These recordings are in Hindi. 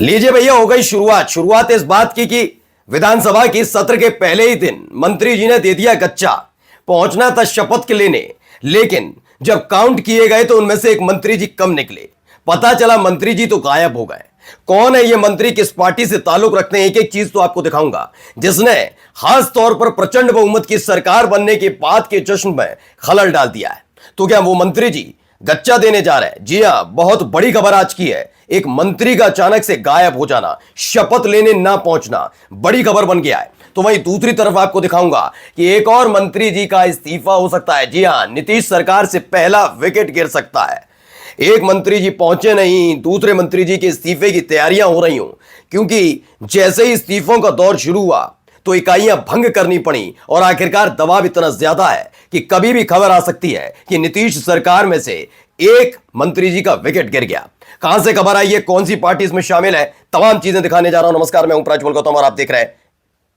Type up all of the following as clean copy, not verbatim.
लीजिए भैया, हो गई शुरुआत। शुरुआत इस बात की कि विधानसभा की सत्र के पहले ही दिन मंत्री जी ने दे दिया गच्चा। पहुंचना था शपथ के लेने, लेकिन जब काउंट किए गए तो उनमें से एक मंत्री जी कम निकले। पता चला मंत्री जी तो गायब हो गए। कौन है ये मंत्री, किस पार्टी से ताल्लुक रखते हैं, एक एक चीज तो आपको दिखाऊंगा, जिसने खास तौर पर प्रचंड बहुमत की सरकार बनने के बाद के जश्न में खलल डाल दिया है। तो क्या वो मंत्री जी गच्चा देने जा रहे हैं? जी हां, बहुत बड़ी खबर आज की है। एक मंत्री का अचानक से गायब हो जाना, शपथ लेने ना पहुंचना, बड़ी खबर बन गया है। तो वहीं दूसरी तरफ आपको दिखाऊंगा कि एक और मंत्री जी का इस्तीफा हो सकता है। जी हां, नीतीश सरकार से पहला विकेट गिर सकता है। एक मंत्री जी पहुंचे नहीं, दूसरे मंत्री जी के इस्तीफे की तैयारियां हो रही हूं, क्योंकि जैसे ही इस्तीफों का दौर शुरू हुआ तो इकाइयां भंग करनी पड़ी और आखिरकार दबाव इतना ज्यादा है कि कभी भी खबर आ सकती है कि नीतीश सरकार में से एक मंत्री जी का विकेट गिर गया। कहां से खबर आई है, कौन सी पार्टी इसमें शामिल है, तमाम चीजें दिखाने जा रहा हूं। नमस्कार, मैं हूं प्रज्वल गौतम और आप देख रहे हैं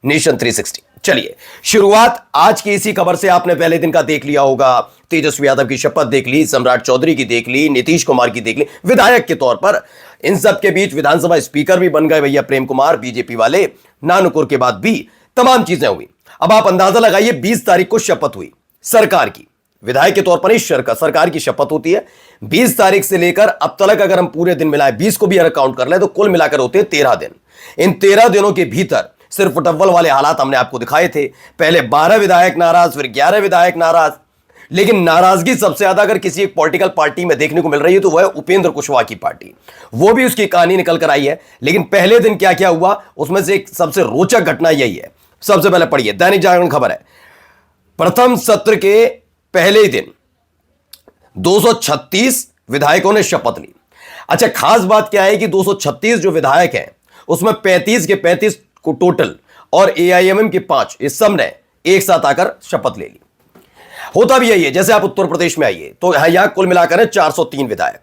नेशन 360। चलिए, शुरुआत आज की इसी खबर से। आपने पहले दिन का देख लिया होगा, तेजस्वी यादव की शपथ देख ली, सम्राट चौधरी की देख ली, नीतीश कुमार की देख ली, विधायक के तौर पर। इन सब के बीच विधानसभा स्पीकर भी बन गए भैया प्रेम कुमार, बीजेपी वाले। नानुकुर के बाद भी तमाम चीजें हुई। अब आप अंदाजा लगाइए, 20 तारीख को शपथ हुई सरकार की। विधायक के तौर पर ही सरकार की शपथ होती है। 20 तारीख से लेकर अब तक अगर हम पूरे दिन मिलाएं, 20 को भी अगर काउंट कर ले तो कुल मिलाकर होते हैं 13 दिन। इन 13 दिनों के भीतर सिर्फ टव्वल वाले हालात हमने आपको दिखाए थे। पहले 12 विधायक नाराज, फिर 11 विधायक नाराज। लेकिन नाराजगी सबसे ज्यादा अगर किसी एक पॉलिटिकल पार्टी में देखने को मिल रही है तो वह है उपेंद्र कुशवाहा की पार्टी। वो भी उसकी कहानी निकल कर आई है। लेकिन पहले दिन क्या क्या हुआ, उसमें से एक सबसे रोचक घटना यही है। सबसे पहले पढ़िए, दैनिक जागरण खबर है, प्रथम सत्र के पहले ही दिन 236 विधायकों ने शपथ ली। अच्छा, खास बात क्या है कि 236 जो विधायक हैं उसमें 35 के 35 को टोटल और एआईएमएम के 5, इस सब ने एक साथ आकर शपथ ले ली। होता भी यही है, जैसे आप उत्तर प्रदेश में आइए तो यहां कुल मिलाकर है 403 विधायक।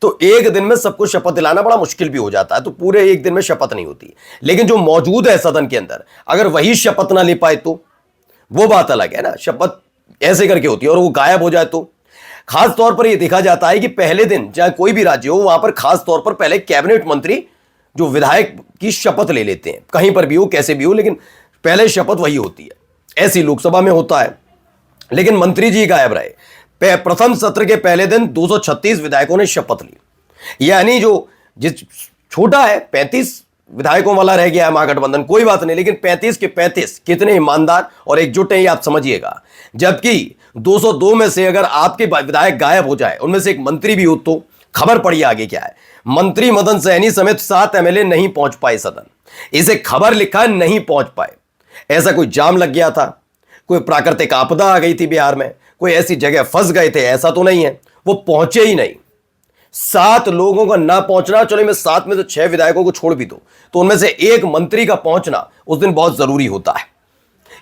तो एक दिन में सबको शपथ दिलाना बड़ा मुश्किल भी हो जाता है, तो पूरे एक दिन में शपथ नहीं होती। लेकिन जो मौजूद है सदन के अंदर, अगर वही शपथ ना ले पाए तो वो बात अलग है ना। शपथ ऐसे करके होती है और वो गायब हो जाए तो। खास तौर पर यह देखा जाता है कि पहले दिन चाहे कोई भी राज्य हो, वहां पर खास तौर पर पहले कैबिनेट मंत्री जो विधायक की शपथ ले लेते हैं, कहीं पर भी हो कैसे भी हो, लेकिन पहले शपथ वही होती है। ऐसी लोकसभा में होता है। लेकिन मंत्री जी गायब रहे। प्रथम सत्र के पहले दिन 236 विधायकों ने शपथ ली। यानी जो जिस छोटा है 35 विधायकों वाला रह गया है महागठबंधन, कोई बात नहीं, लेकिन 35 के 35 कितने ईमानदार और एकजुट हैं ये आप समझिएगा। जबकि 202 में से अगर आपके विधायक गायब हो जाए, उनमें से एक मंत्री भी हो, तो खबर पड़ी आगे क्या है। मंत्री मदन सहनी समेत 7 एमएलए नहीं पहुंच पाए सदन। इसे खबर लिखा है, नहीं पहुंच पाए। ऐसा कोई जाम लग गया था, कोई प्राकृतिक आपदा आ गई थी बिहार में, कोई ऐसी जगह फंस गए थे, ऐसा तो नहीं है। वो पहुंचे ही नहीं। 7 लोगों का ना पहुंचना, चलो मैं 7 में से 6 विधायकों को छोड़ भी दो, तो उनमें से एक मंत्री का पहुंचना उस दिन बहुत जरूरी होता है।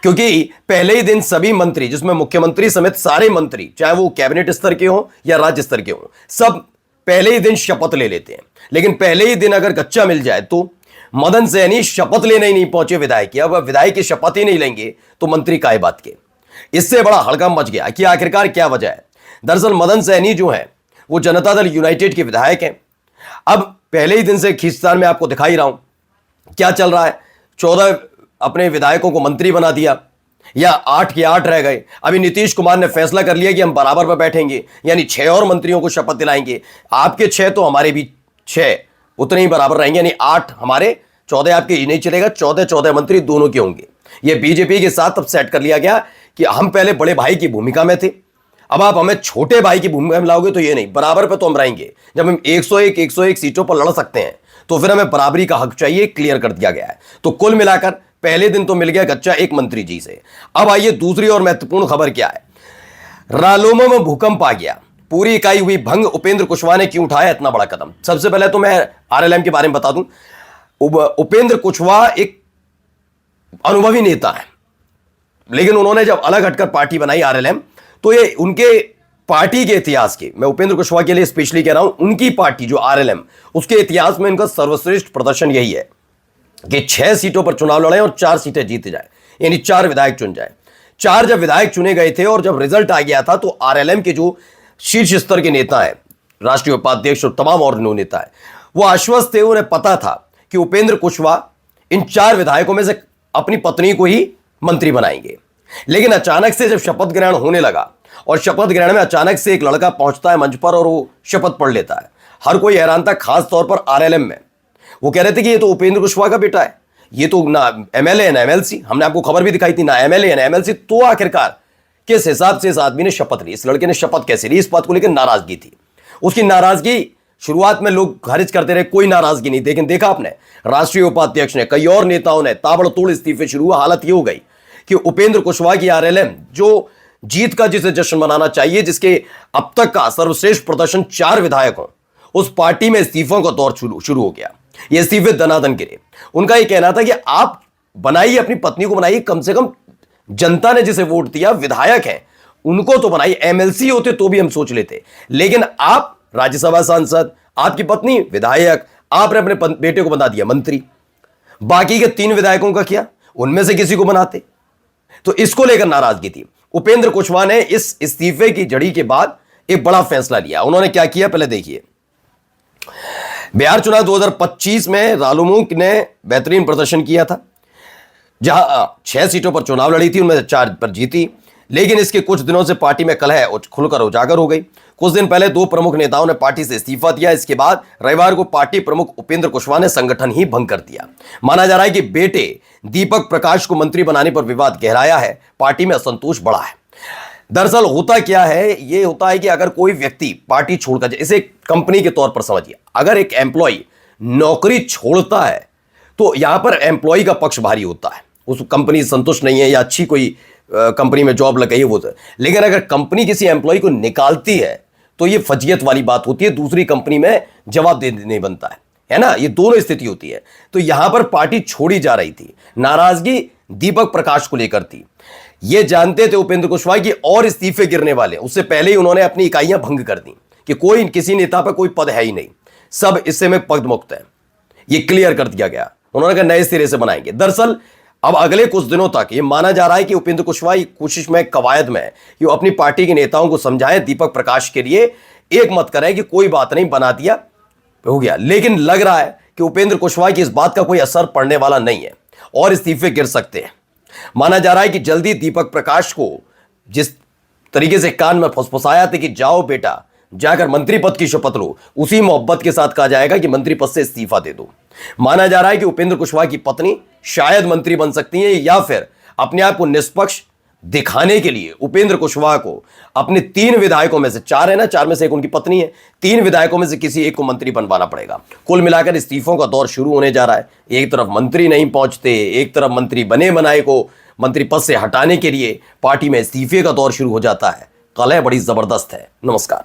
क्योंकि पहले ही दिन सभी मंत्री, जिसमें मुख्यमंत्री समेत सारे मंत्री, चाहे वो कैबिनेट स्तर के हों या राज्य स्तर के हों, सब पहले ही दिन शपथ ले लेते हैं। लेकिन पहले ही दिन अगर गच्चा मिल जाए तो मदन सहनी शपथ लेने ही नहीं पहुंचे विधायक की। अब विधायक की शपथ ही नहीं लेंगे तो मंत्री काय बात के। इससे बड़ा हड़कंप मच गया कि आखिरकार क्या वजह है। दरअसल मदन सहनी जो है वो जनता दल यूनाइटेड के विधायक हैं। अब पहले ही दिन से खींचतान में आपको दिखा ही रहा हूं क्या चल रहा है। 14 अपने विधायकों को मंत्री बना दिया, या 8 के 8 रह गए। अभी नीतीश कुमार ने फैसला कर लिया कि हम बराबर पर बैठेंगे, यानी 6 और मंत्रियों को शपथ दिलाएंगे। आपके 6 तो हमारे भी 6 उतने ही बराबर रहेंगे, यानी 8 हमारे, 14 आपके। ही नहीं चलेगा, 14 मंत्री दोनों के होंगे। यह बीजेपी के साथ अब सेट कर लिया गया कि हम पहले बड़े भाई की भूमिका में थे, अब आप हमें छोटे भाई की भूमिका में लाओगे तो ये नहीं, बराबर पे तो हम रहेंगे। जब हम 101 सीटों पर लड़ सकते हैं तो फिर हमें बराबरी का हक चाहिए, क्लियर कर दिया गया है। तो कुल मिलाकर पहले दिन तो मिल गया कच्चा एक मंत्री जी से। अब आइए दूसरी और महत्वपूर्ण खबर क्या है। रालोमा में भूकंप आ गया, पूरी इकाई हुई भंग। उपेंद्र कुशवाहा ने क्यों उठाया इतना बड़ा कदम? सबसे पहले तो मैं आरएलएम के बारे में बता दूं। उपेंद्र कुशवाहा एक अनुभवी नेता है, लेकिन उन्होंने जब अलग हटकर पार्टी बनाई आरएलएम, तो ये उनके पार्टी के इतिहास के, मैं उपेंद्र कुशवाहा के लिए स्पेशली कह रहा हूं, उनकी पार्टी जो आरएलएम, उसके इतिहास में इनका सर्वश्रेष्ठ प्रदर्शन यही है कि 6 सीटों पर चुनाव लड़े और 4 सीटें जीते जाए, यानी 4 विधायक चुन जाए। 4 जब विधायक चुने गए थे और जब रिजल्ट आ गया था तो आरएलएम के जो शीर्ष स्तर के नेता है, राष्ट्रीय उपाध्यक्ष और तमाम और नेता है, वो आश्वस्त थे। उन्हें पता था कि उपेंद्र कुशवाहा इन 4 विधायकों में से अपनी पत्नी को ही मंत्री बनाएंगे। लेकिन अचानक से जब शपथ ग्रहण होने लगा और शपथ ग्रहण में अचानक से एक लड़का पहुंचता है मंच पर और वो शपथ पढ़ लेता है, हर कोई हैरान था, खास तौर पर आरएलएम में। वो कह रहे थे कि ये तो उपेंद्र कुशवाहा का बेटा है, ये तो ना एमएलए है ना एमएलसी। हमने आपको खबर भी दिखाई थी, ना एमएलए है ना एमएलसी। तो आखिरकार किस हिसाब से इस आदमी ने शपथ ली, इस लड़के ने शपथ कैसे ली, इस बात को लेकर नाराजगी थी। उसकी नाराजगी शुरुआत में लोग खारिज करते रहे, कोई नाराजगी नहीं, लेकिन देखा आपने राष्ट्रीय उपाध्यक्ष ने, कई और नेताओं ने ताबड़तोड़ इस्तीफे शुरू हुआ। हालत यह हो गई कि उपेंद्र कुशवाहा की आरएलएम, जो जीत का जिसे जश्न मनाना चाहिए, जिसके अब तक का सर्वश्रेष्ठ प्रदर्शन 4 विधायकों, उस पार्टी में इस्तीफों का दौर शुरू हो गया। ये इस्तीफे दनादन गिरे। उनका यह कहना था कि आप बनाइए, अपनी पत्नी को बनाइए, कम से कम जनता ने जिसे वोट दिया, विधायक हैं, उनको तो बनाइए। एमएलसी होते तो भी हम सोच लेते, लेकिन आप राज्यसभा सांसद, आपकी पत्नी विधायक, आपने अपने बेटे को बना दिया मंत्री। बाकी के 3 विधायकों का क्या, उनमें से किसी को बनाते। तो इसको लेकर नाराजगी थी। उपेंद्र कुशवाहा ने इस इस्तीफे की जड़ी के बाद एक बड़ा फैसला लिया। उन्होंने क्या किया, पहले देखिए। बिहार चुनाव 2025 में रालोमुक ने बेहतरीन प्रदर्शन किया था, जहां 6 सीटों पर चुनाव लड़ी थी, उनमें से 4 पर जीती। लेकिन इसके कुछ दिनों से पार्टी में कलह खुलकर उजागर हो गई। कुछ दिन पहले 2 प्रमुख नेताओं ने पार्टी से इस्तीफा दिया। इसके बाद रविवार को पार्टी प्रमुख उपेंद्र कुशवाहा ने संगठन ही भंग कर दिया। माना जा रहा है कि बेटे दीपक प्रकाश को मंत्री बनाने पर विवाद गहराया है, पार्टी में असंतोष बढ़ा है। दरअसल होता क्या है, यह होता है कि अगर कोई व्यक्ति पार्टी छोड़कर, इसे कंपनी के तौर पर समझिए, अगर एक एम्प्लॉय नौकरी छोड़ता है तो यहां पर एम्प्लॉय का पक्ष भारी होता है। उस कंपनी संतुष्ट नहीं है या अच्छी कोई कंपनी में जॉब लग गई है वो तो। लेकिन अगर कंपनी किसी एम्प्लॉय को निकालती है तो ये फजीयत वाली बात होती है, दूसरी कंपनी में जवाब देने नहीं बनता है ना। ये दोनों स्थिति होती है। तो यहां पर पार्टी छोड़ी जा रही थी, नाराजगी दीपक प्रकाश को लेकर थी। ये जानते थे उपेंद्र कुशवाहा की और इस्तीफे गिरने वाले, उससे पहले ही उन्होंने अपनी इकाइयां भंग कर दी कि कोई किसी नेता पर कोई पद है ही नहीं, सब इससे में पद मुक्त है। ये क्लियर कर दिया गया। उन्होंने कहा नए सिरे से बनाएंगे। दरअसल अब अगले कुछ दिनों तक ये माना जा रहा है कि उपेंद्र कुशवाहा कोशिश में, कवायद में, कि वो अपनी पार्टी के नेताओं को समझाएं, दीपक प्रकाश के लिए एक मत करें कि कोई बात नहीं, बना दिया हो गया। लेकिन लग रहा है कि उपेंद्र कुशवाहा की इस बात का कोई असर पड़ने वाला नहीं है और इस्तीफे गिर सकते हैं। माना जा रहा है कि जल्दी दीपक प्रकाश को जिस तरीके से कान में फुसफुसाया था कि जाओ बेटा, जाकर मंत्री पद की शपथ लो, उसी मोहब्बत के साथ कहा जाएगा कि मंत्री पद से इस्तीफा दे दो। माना जा रहा है कि उपेंद्र कुशवाहा की पत्नी शायद मंत्री बन सकती है, या फिर अपने आप को निष्पक्ष दिखाने के लिए उपेंद्र कुशवाहा को अपने 3 विधायकों में से, 4 है ना, 4 में से एक उनकी पत्नी है, 3 विधायकों में से किसी एक को मंत्री बनवाना पड़ेगा। कुल मिलाकर इस्तीफों का दौर शुरू होने जा रहा है। एक तरफ मंत्री नहीं पहुंचते, एक तरफ मंत्री बने बनाए को मंत्री पद से हटाने के लिए पार्टी में इस्तीफे का दौर शुरू हो जाता है। कलह बड़ी जबरदस्त है। नमस्कार।